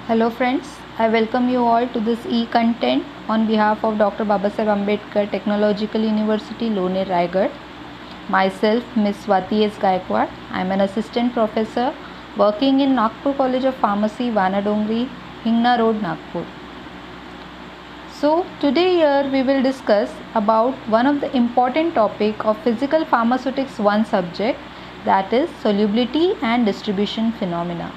Hello friends, I welcome you all to this e-content on behalf of Dr. Babasaheb Ambedkar Technological University, Loner, Raigad. Myself, Ms. Swati S. Gaikwad. I am an assistant professor working in Nagpur College of Pharmacy, Vanadongri, Hingna Road, Nagpur. So today here we will discuss about one of the important topic of physical pharmaceutics 1 subject, that is solubility and distribution phenomena.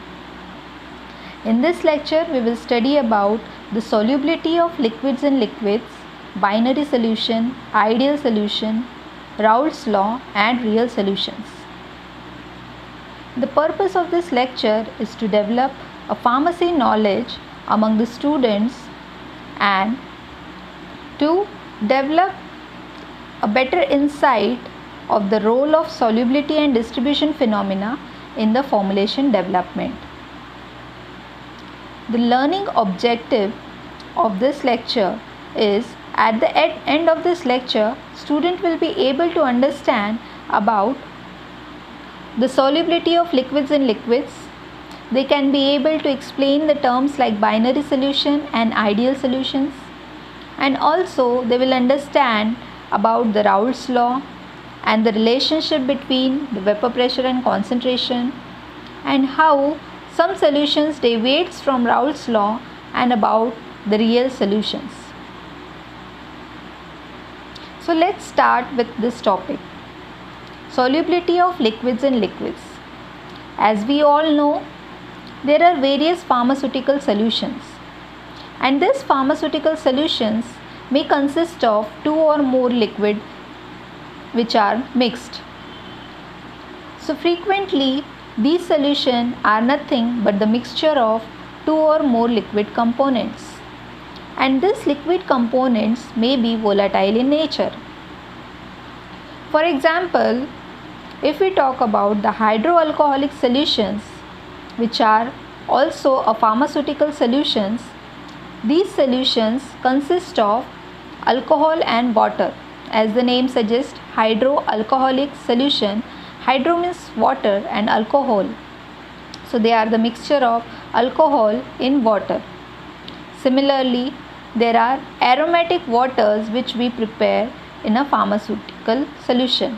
In this lecture, we will study about the solubility of liquids in liquids, binary solution, ideal solution, Raoult's law and real solutions. The purpose of this lecture is to develop a pharmacy knowledge among the students and to develop a better insight of the role of solubility and distribution phenomena in the formulation development. The learning objective of this lecture is at the end of this lecture, student will be able to understand about the solubility of liquids in liquids. They can be able to explain the terms like binary solution and ideal solutions, and also they will understand about the Raoult's law and the relationship between the vapor pressure and concentration, and how some solutions deviates from Raoult's law, and about the real solutions. So let's start with this topic, solubility of liquids in liquids. As we all know, there are various pharmaceutical solutions, and these pharmaceutical solutions may consist of 2 or more liquid which are mixed. So frequently these solutions are nothing but the mixture of 2 or more liquid components, and these liquid components may be volatile in nature. For example, if we talk about the hydroalcoholic solutions, which are also a pharmaceutical solutions, these solutions consist of alcohol and water. As the name suggests, hydroalcoholic solution, hydro means water and alcohol, so they are the mixture of alcohol in water. Similarly, there are aromatic waters which we prepare in a pharmaceutical solution.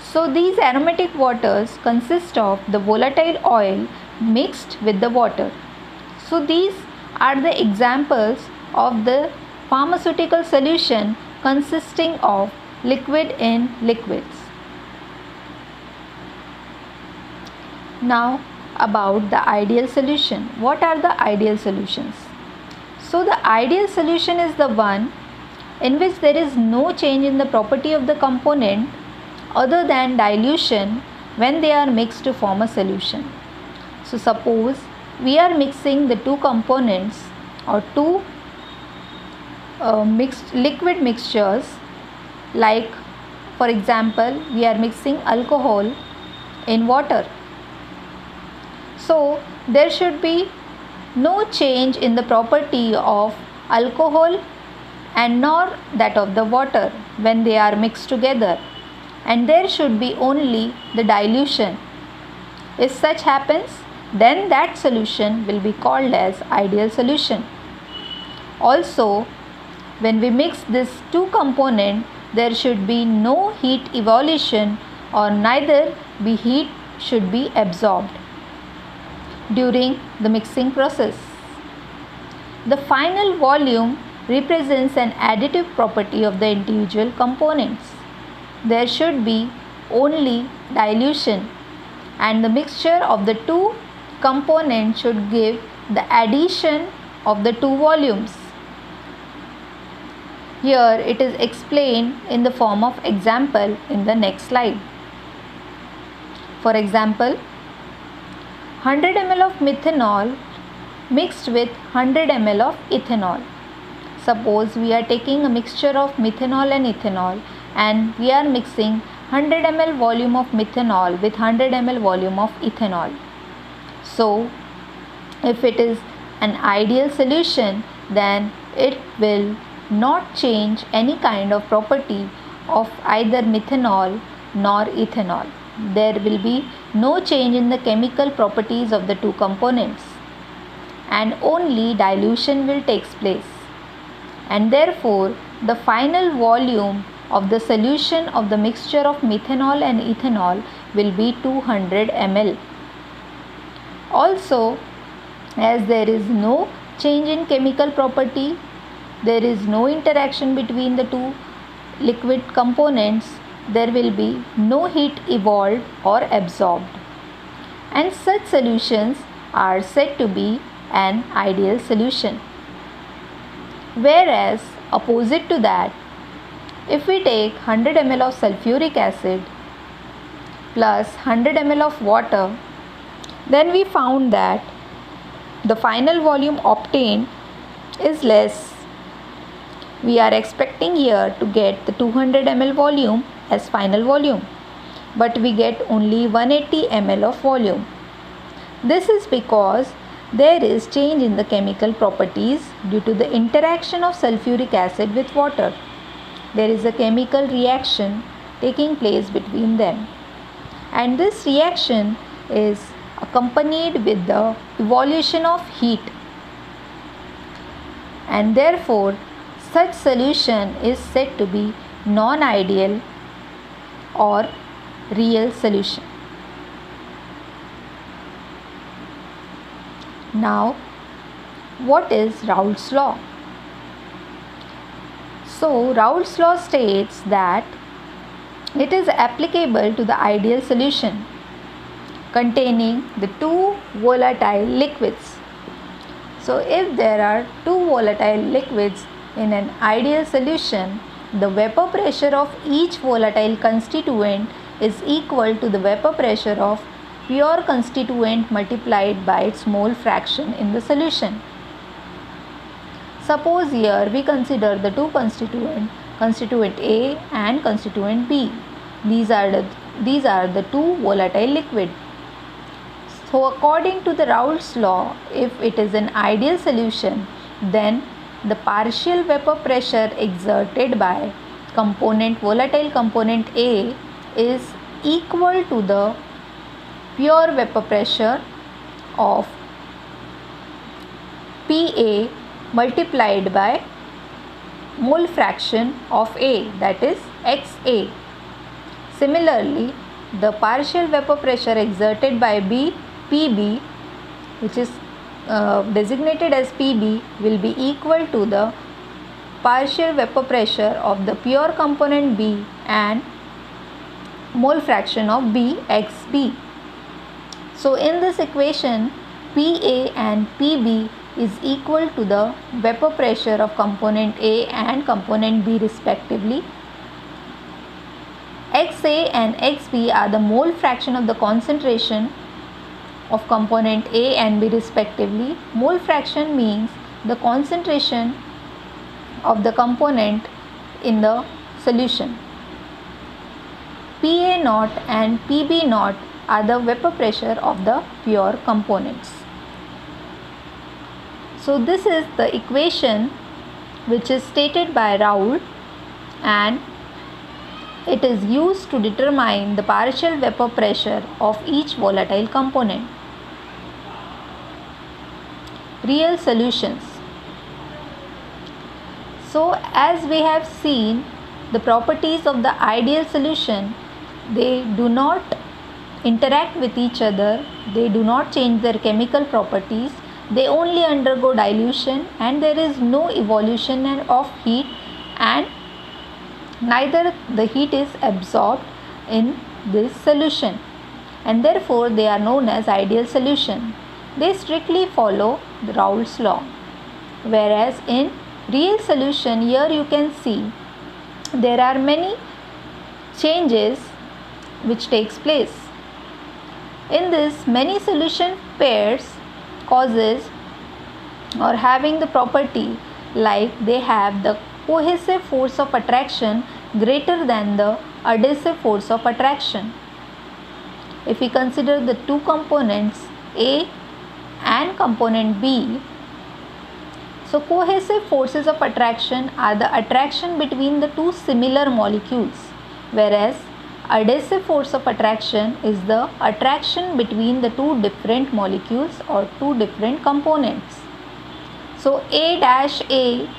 So these aromatic waters consist of the volatile oil mixed with the water. So these are the examples of the pharmaceutical solution consisting of liquid in liquids. Now about the ideal solution. What are the ideal solutions? So the ideal solution is the one in which there is no change in the property of the component other than dilution when they are mixed to form a solution. So suppose we are mixing the two components or two mixed liquid mixtures, like for example we are mixing alcohol in water. So there should be no change in the property of alcohol and nor that of the water when they are mixed together, and there should be only the dilution. If such happens, then that solution will be called as ideal solution. Also, when we mix these two components, there should be no heat evolution, or neither be heat should be absorbed during the mixing process. The final volume represents an additive property of the individual components. There should be only dilution, and the mixture of the two components should give the addition of the two volumes. Here it is explained in the form of example in the next slide. For example, 100 ml of methanol mixed with 100 ml of ethanol. Suppose we are taking a mixture of methanol and ethanol, and we are mixing 100 ml volume of methanol with 100 ml volume of ethanol. So if it is an ideal solution, then it will not change any kind of property of either methanol nor ethanol. There will be no change in the chemical properties of the two components. and only dilution will take place, and therefore the final volume of the solution of the mixture of methanol and ethanol will be 200 ml. Also, as there is no change in chemical property, there is no interaction between the two liquid components, there will be no heat evolved or absorbed, and such solutions are said to be an ideal solution. Whereas opposite to that, if we take 100 ml of sulfuric acid plus 100 ml of water, then we found that the final volume obtained is less. We are expecting here to get the 200 ml volume as final volume, but we get only 180 ml of volume. This is because there is change in the chemical properties due to the interaction of sulfuric acid with water. There is a chemical reaction taking place between them, and this reaction is accompanied with the evolution of heat, and therefore such solution is said to be non-ideal or real solution. Now, what is Raoult's law? So, Raoult's law states that it is applicable to the ideal solution containing the two volatile liquids. So, if there are two volatile liquids in an ideal solution, the vapor pressure of each volatile constituent is equal to the vapor pressure of pure constituent multiplied by its mole fraction in the solution. Suppose here we consider the two constituent A and constituent B. These are the two volatile liquid. So according to the Raoult's law, if it is an ideal solution, then the partial vapor pressure exerted by volatile component A is equal to the pure vapor pressure of Pa multiplied by mole fraction of A, that is Xa. Similarly, the partial vapor pressure exerted by Pb, which is designated as Pb, will be equal to the partial vapor pressure of the pure component B and mole fraction of Bxb. So in this equation, Pa and Pb is equal to the vapor pressure of component A and component B respectively. Xa and Xb are the mole fraction of the concentration of component A and B respectively. Mole fraction means the concentration of the component in the solution. Pa naught and Pb naught are the vapor pressure of the pure components. So this is the equation which is stated by Raoult, and it is used to determine the partial vapor pressure of each volatile component. Real solutions. So as we have seen, the properties of the ideal solution, they do not interact with each other, they do not change their chemical properties, they only undergo dilution, and there is no evolution of heat, and neither the heat is absorbed in this solution, and therefore they are known as ideal solution. They strictly follow the Raoult's law. Whereas in real solution, here you can see there are many changes which takes place. In this, many solution pairs causes or having the property like they have the cohesive force of attraction greater than the adhesive force of attraction. If we consider the two components A and component B, so cohesive forces of attraction are the attraction between the two similar molecules, whereas adhesive force of attraction is the attraction between the two different molecules or two different components. So A dash A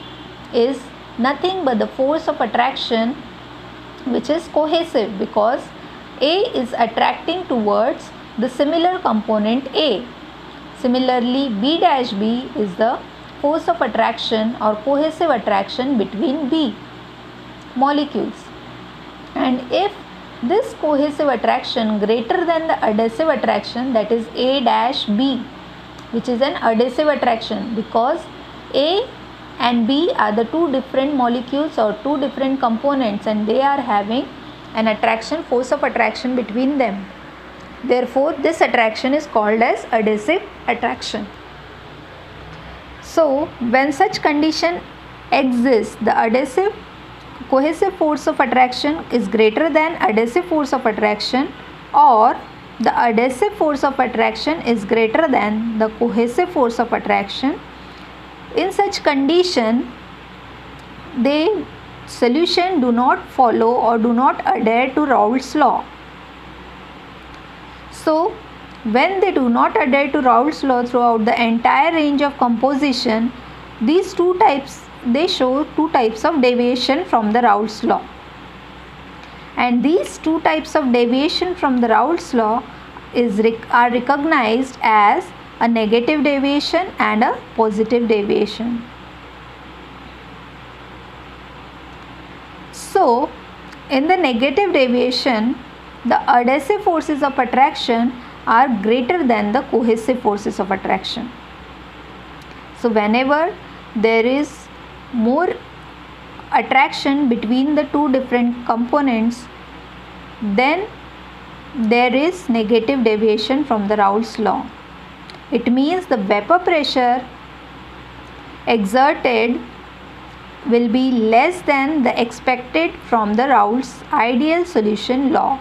is nothing but the force of attraction which is cohesive, because A is attracting towards the similar component A. Similarly, B dash B is the force of attraction or cohesive attraction between B molecules. And if this cohesive attraction greater than the adhesive attraction, that is A dash B, which is an adhesive attraction, because A and B are the two different molecules or two different components, and they are having an attraction, force of attraction between them. Therefore, this attraction is called as adhesive attraction. So, when such condition exists, the cohesive force of attraction is greater than adhesive force of attraction, or the adhesive force of attraction is greater than the cohesive force of attraction. In such condition, the solution do not follow or do not adhere to Raoult's law. So, when they do not adhere to Raoult's law throughout the entire range of composition, they show two types of deviation from the Raoult's law. And these two types of deviation from the Raoult's law are recognized as a negative deviation and a positive deviation. So, in the negative deviation, the adhesive forces of attraction are greater than the cohesive forces of attraction. So, whenever there is more attraction between the two different components, then there is negative deviation from the Raoult's law. It means the vapor pressure exerted will be less than the expected from the Raoult's ideal solution law.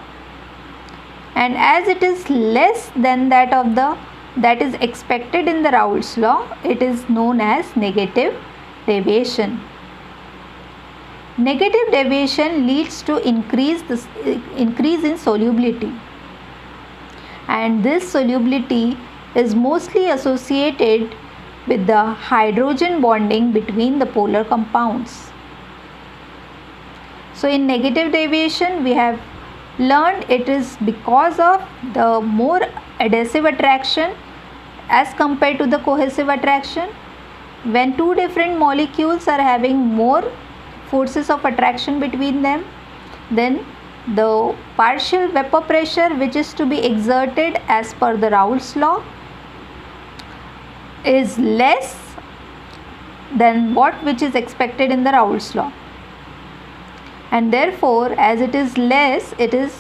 And as it is less than that is expected in the Raoult's law, it is known as negative deviation. Negative deviation leads to increase in solubility, and this solubility is mostly associated with the hydrogen bonding between the polar compounds. So, in negative deviation, we have learned it is because of the more adhesive attraction as compared to the cohesive attraction. When two different molecules are having more forces of attraction between them, then the partial vapor pressure which is to be exerted as per the Raoult's law is less than which is expected in the Raoult's law, and therefore as it is less, it is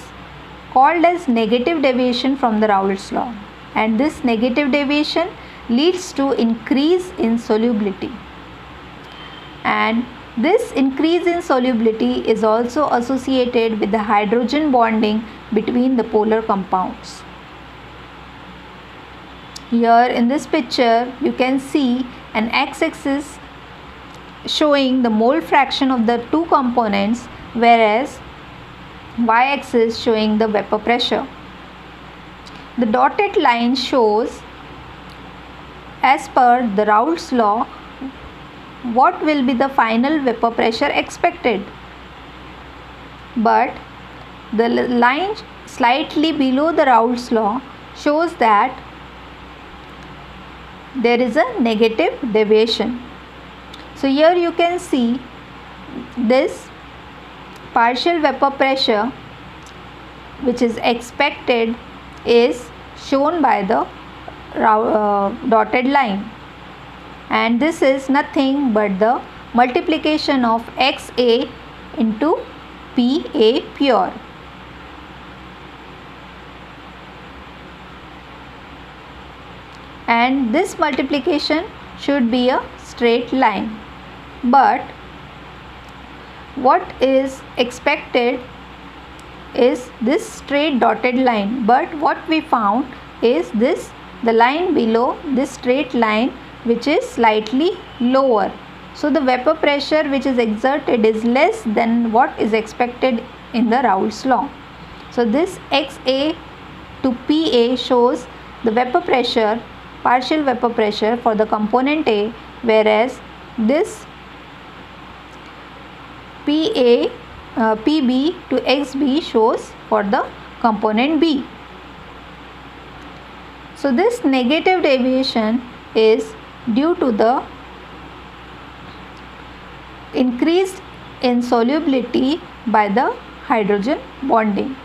called as negative deviation from the Raoult's law, and this negative deviation leads to increase in solubility, and this increase in solubility is also associated with the hydrogen bonding between the polar compounds. Here in this picture, you can see an x-axis showing the mole fraction of the two components, whereas y-axis showing the vapor pressure. The dotted line shows, as per the Raoult's law, what will be the final vapor pressure expected, but the line slightly below the Raoult's law shows that there is a negative deviation. So here you can see this partial vapor pressure which is expected is shown by the dotted line, and this is nothing but the multiplication of XA into PA pure. And this multiplication should be a straight line, but what is expected is this straight dotted line, but what we found is the line below this straight line which is slightly lower. So the vapor pressure which is exerted is less than what is expected in the Raoult's law. So this XA to PA shows the vapor pressure, partial vapor pressure for the component A, whereas this PB to XB shows for the component B. So this negative deviation is due to the increase in solubility by the hydrogen bonding.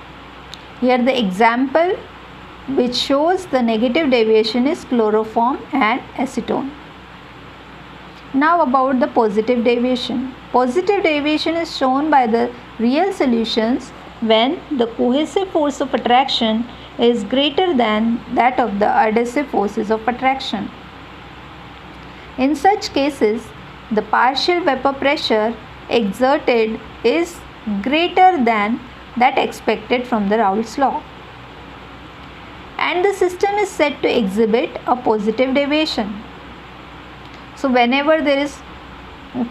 Here the example which shows the negative deviation is chloroform and acetone. Now about the positive deviation. Positive deviation is shown by the real solutions when the cohesive force of attraction is greater than that of the adhesive forces of attraction. In such cases, the partial vapor pressure exerted is greater than that expected from the Raoult's law, and the system is said to exhibit a positive deviation. So whenever there is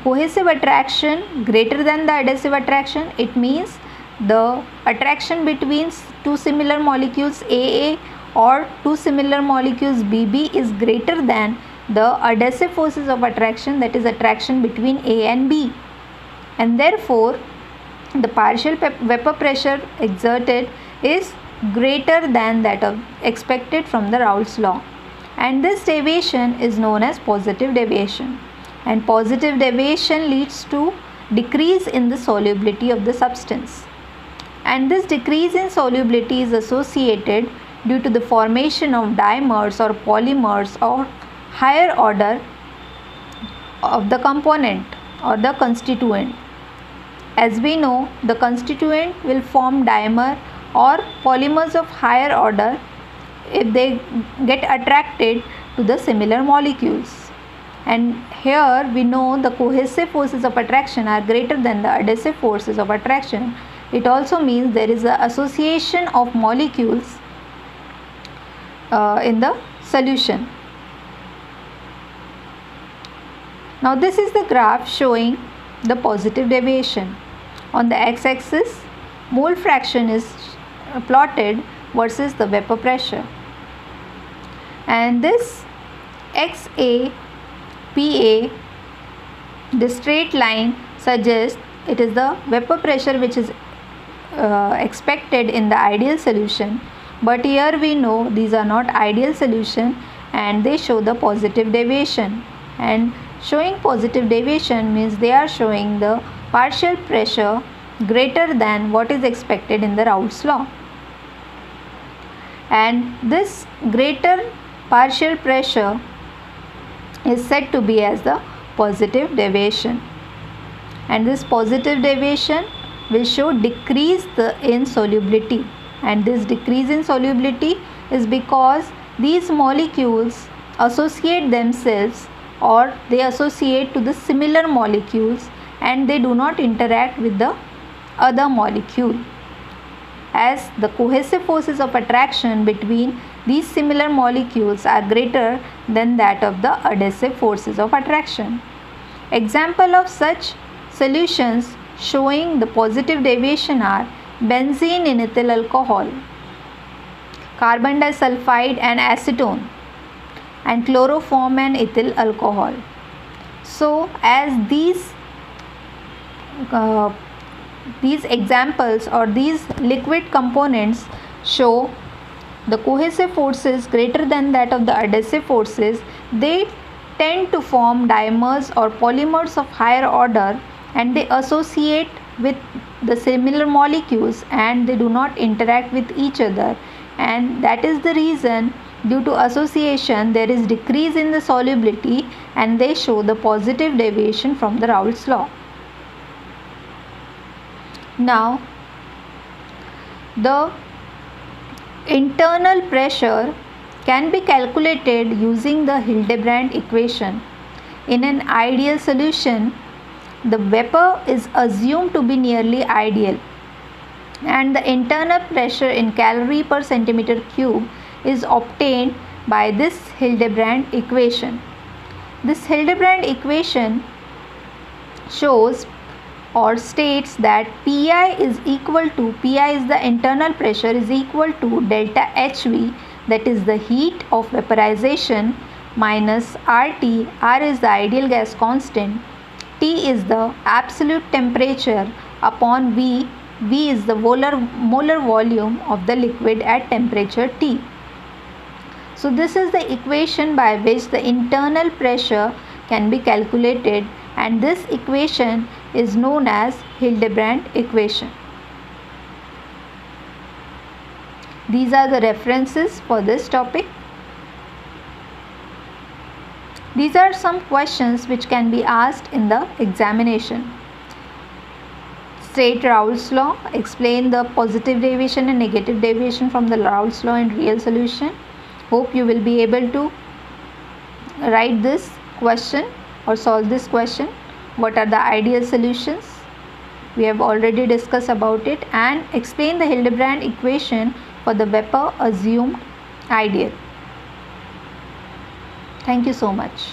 cohesive attraction greater than the adhesive attraction, it means the attraction between two similar molecules AA or two similar molecules BB is greater than the adhesive forces of attraction, that is attraction between A and B, and therefore the partial vapor pressure exerted is greater than that of expected from the Raoult's law, and this deviation is known as positive deviation. And positive deviation leads to decrease in the solubility of the substance, and this decrease in solubility is associated due to the formation of dimers or polymers or higher order of the component or the constituent. As we know, the constituent will form dimer or polymers of higher order if they get attracted to the similar molecules. And here we know the cohesive forces of attraction are greater than the adhesive forces of attraction. It also means there is an association of molecules in the solution. Now this is the graph showing the positive deviation. On the x-axis, mole fraction is plotted versus the vapor pressure, and this XA PA, the straight line suggests it is the vapor pressure which is expected in the ideal solution, but here we know these are not ideal solution and they show the positive deviation, and showing positive deviation means they are showing the partial pressure greater than what is expected in the Raoult's law, and this greater partial pressure is said to be as the positive deviation, and this positive deviation will show decrease in solubility, and this decrease in solubility is because these molecules associate themselves or they associate to the similar molecules and they do not interact with the other molecule, as the cohesive forces of attraction between these similar molecules are greater than that of the adhesive forces of attraction. Example of such solutions showing the positive deviation are benzene in ethyl alcohol, carbon disulfide and acetone, and chloroform and ethyl alcohol. So as these examples or these liquid components show the cohesive forces greater than that of the adhesive forces, they tend to form dimers or polymers of higher order and they associate with the similar molecules and they do not interact with each other, and that is the reason due to association there is decrease in the solubility and they show the positive deviation from the Raoult's law. Now the internal pressure can be calculated using the Hildebrand equation. In an ideal solution, the vapor is assumed to be nearly ideal and the internal pressure in calorie per centimeter cube is obtained by this Hildebrand equation. This Hildebrand equation shows or states that Pi is equal to, Pi is the internal pressure, is equal to delta HV, that is the heat of vaporization, minus RT, R is the ideal gas constant, T is the absolute temperature upon V, V is the molar volume of the liquid at temperature T. So this is the equation by which the internal pressure can be calculated, and this equation is known as Hildebrand equation. These are the references for this topic. These are some questions which can be asked in the examination. State Raoult's law, explain the positive deviation and negative deviation from the Raoult's law in real solution. Hope you will be able to write this question or solve this question. What are the ideal solutions? We have already discussed about it, and explain the Hildebrand equation for the vapor assumed ideal. Thank you so much.